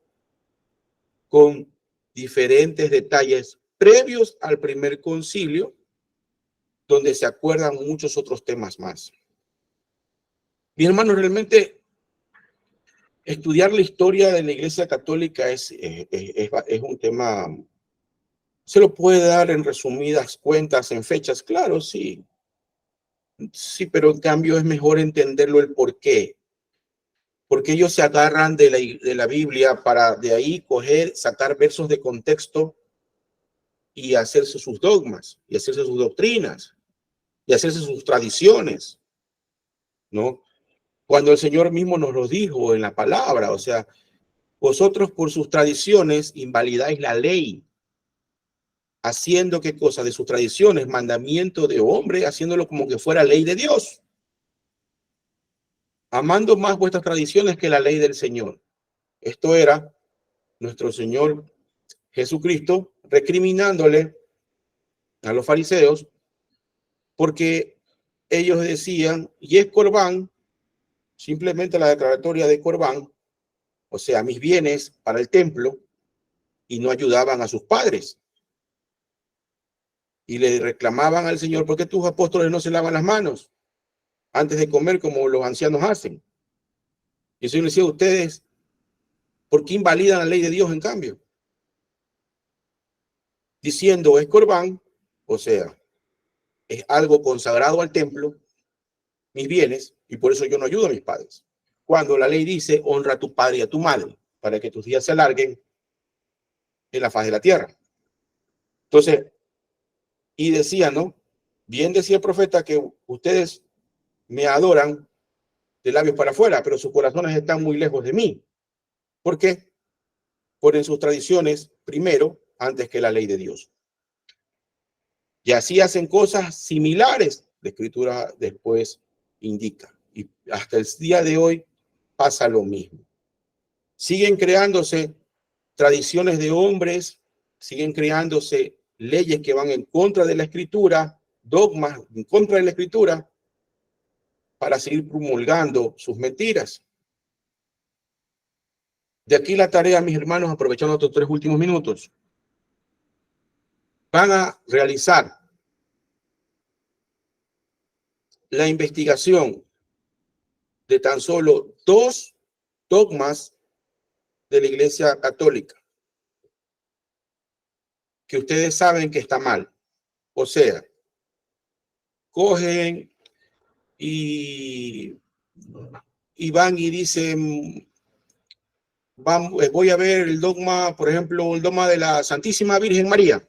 con diferentes detalles previos al primer concilio, donde se acuerdan muchos otros temas más. Mi hermano, realmente estudiar la historia de la Iglesia Católica es un tema, se lo puede dar en resumidas cuentas, en fechas, claro, sí. Sí, pero en cambio es mejor entenderlo el por qué. Porque ellos se agarran de la Biblia para de ahí sacar versos de contexto y hacerse sus dogmas, y hacerse sus doctrinas, y hacerse sus tradiciones, ¿no? Cuando el Señor mismo nos lo dijo en la palabra, o sea, vosotros por sus tradiciones invalidáis la ley, haciendo qué cosa de sus tradiciones, mandamiento de hombre, haciéndolo como que fuera ley de Dios, amando más vuestras tradiciones que la ley del Señor. Esto era nuestro Señor Jesucristo recriminándole a los fariseos porque ellos decían, y es Corbán, simplemente la declaratoria de Corbán, o sea, mis bienes para el templo, y no ayudaban a sus padres. Y le reclamaban al Señor, ¿por qué tus apóstoles no se lavan las manos antes de comer como los ancianos hacen? Y el Señor decía, ustedes, ¿por qué invalidan la ley de Dios en cambio? Diciendo, es Corbán, o sea, es algo consagrado al templo, mis bienes, y por eso yo no ayudo a mis padres. Cuando la ley dice, honra a tu padre y a tu madre, para que tus días se alarguen en la faz de la tierra. Entonces, y decía, ¿no? Bien decía el profeta que ustedes me adoran de labios para afuera, pero sus corazones están muy lejos de mí. ¿Por qué? Ponen sus tradiciones primero antes que la ley de Dios. Y así hacen cosas similares. La Escritura después indica. Y hasta el día de hoy pasa lo mismo. Siguen creándose tradiciones de hombres, siguen creándose leyes que van en contra de la Escritura, dogmas en contra de la Escritura para seguir promulgando sus mentiras. De aquí la tarea, mis hermanos, aprovechando estos 3 últimos minutos. Van a realizar la investigación de tan solo 2 dogmas de la Iglesia Católica que ustedes saben que está mal. O sea, cogen y van y dicen, voy a ver el dogma, por ejemplo, el dogma de la Santísima Virgen María,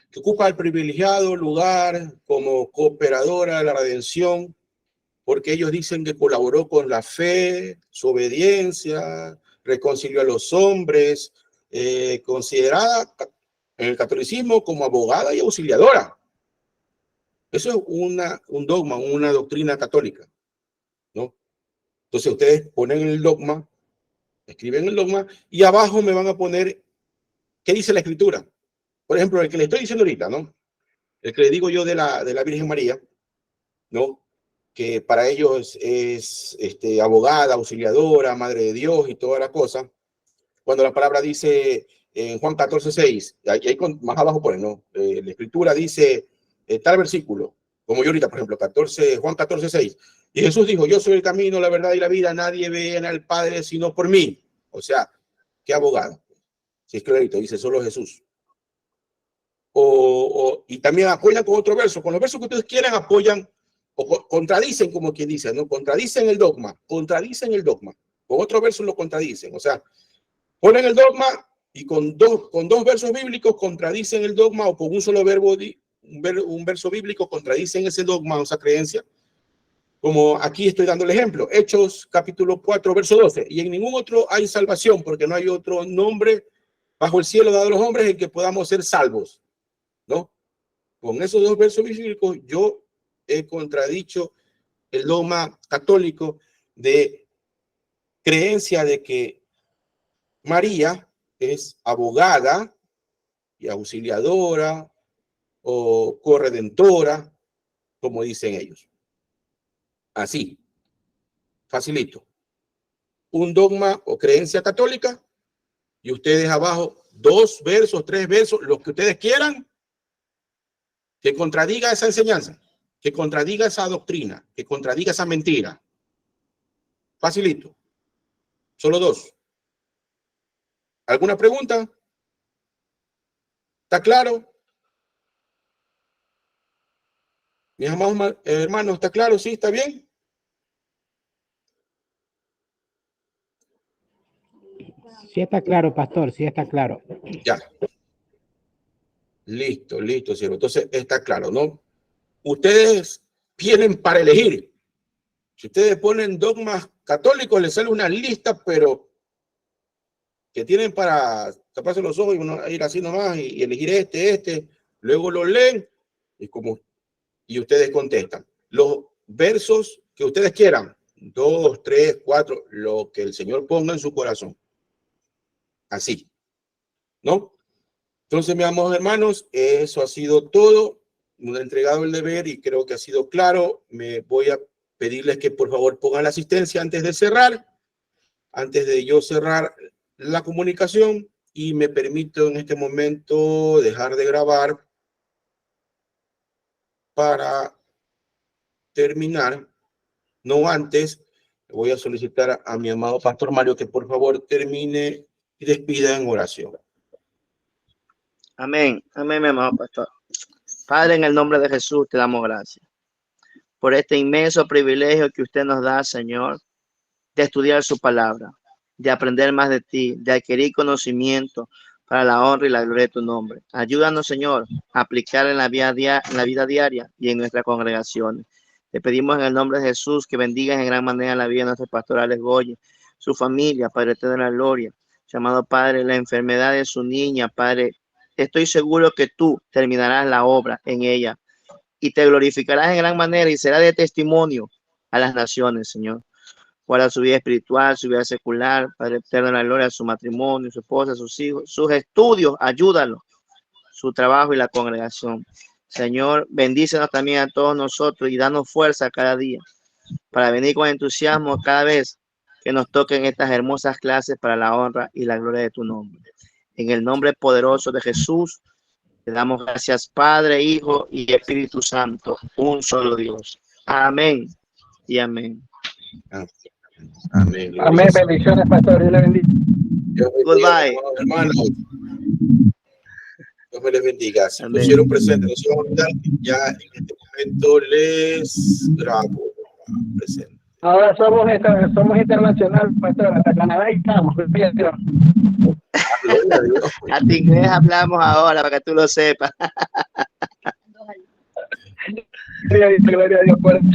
que ocupa el privilegiado lugar como cooperadora de la redención, porque ellos dicen que colaboró con la fe, su obediencia, reconcilió a los hombres, considerada en el catolicismo como abogada y auxiliadora. Eso es un dogma, una doctrina católica, ¿no? Entonces ustedes ponen el dogma, escriben el dogma y abajo me van a poner qué dice la Escritura. Por ejemplo, el que le estoy diciendo ahorita, ¿no? El que le digo yo de la Virgen María, ¿no? Que para ellos es abogada, auxiliadora, madre de Dios y toda la cosa. Cuando la palabra dice en Juan 14:6, ahí más abajo pone, ¿no? La Escritura dice tal versículo, como yo ahorita, por ejemplo, Juan 14:6. Y Jesús dijo, yo soy el camino, la verdad y la vida, nadie viene al Padre sino por mí. O sea, ¿qué abogado? Si es clarito, dice solo Jesús. Y también apoyan con otro verso. Con los versos que ustedes quieran apoyan o contradicen, como quien dice, ¿no? Contradicen el dogma. Con otro verso lo contradicen. O sea, ponen el dogma y con dos versos bíblicos contradicen el dogma, o con un solo verbo, un verso bíblico contradicen ese dogma o esa creencia. Como aquí estoy dando el ejemplo, Hechos capítulo 4, verso 12. Y en ningún otro hay salvación, porque no hay otro nombre bajo el cielo dado a los hombres en que podamos ser salvos, ¿no? Con esos 2 versos bíblicos yo he contradicho el dogma católico de creencia de que María es abogada y auxiliadora o corredentora, como dicen ellos. Así, facilito. Un dogma o creencia católica y ustedes abajo 2 versos, 3 versos, los que ustedes quieran, que contradiga esa enseñanza, que contradiga esa doctrina, que contradiga esa mentira. Facilito. Solo 2. ¿Alguna pregunta? ¿Está claro? Mis amados hermanos, ¿está claro? ¿Sí? ¿Está bien? Sí está claro, pastor, sí está claro. Ya. Listo, siervo. Entonces está claro, ¿no? Ustedes tienen para elegir. Si ustedes ponen dogmas católicos, les sale una lista, pero que tienen para taparse los ojos y ir así nomás y elegir este. Luego lo leen y ustedes contestan. Los versos que ustedes quieran, 2, 3, 4, lo que el Señor ponga en su corazón. Así, ¿no? Entonces, mis amados hermanos, eso ha sido todo. Me he entregado el deber y creo que ha sido claro. Me voy a pedirles que por favor pongan la asistencia antes de yo cerrar la comunicación, y me permito en este momento dejar de grabar para terminar. No antes, voy a solicitar a mi amado pastor Mario que por favor termine y despida en oración. Amén, amén, mi amado pastor. Padre, en el nombre de Jesús te damos gracias por este inmenso privilegio que usted nos da, Señor, de estudiar su palabra, de aprender más de ti, de adquirir conocimiento para la honra y la gloria de tu nombre. Ayúdanos, Señor, a aplicar en la vida diaria y en nuestras congregaciones. Te pedimos en el nombre de Jesús que bendigas en gran manera la vida de nuestro pastor Alex Goye, su familia, Padre eterno de la gloria. Llamado Padre, la enfermedad de su niña, Padre, estoy seguro que tú terminarás la obra en ella y te glorificarás en gran manera y será de testimonio a las naciones, Señor. Guarda su vida espiritual, su vida secular, Padre eterno de la gloria, su matrimonio, su esposa, sus hijos, sus estudios, ayúdalo, su trabajo y la congregación. Señor, bendícenos también a todos nosotros y danos fuerza cada día para venir con entusiasmo cada vez que nos toquen estas hermosas clases para la honra y la gloria de tu nombre. En el nombre poderoso de Jesús, te damos gracias, Padre, Hijo y Espíritu Santo, un solo Dios. Amén y amén. Amén. Amén, bendiciones, pastor, Dios le bendiga. Goodbye. Hermanos. Dios me les bendiga. Si Amén. pusieron presente, no se van a olvidar que ya en este momento les grabo presente. Ahora somos internacionales, pastor, hasta Canadá y estamos. Gloria a Dios. Hasta inglés hablamos ahora para que tú lo sepas. Gloria a Dios por eso.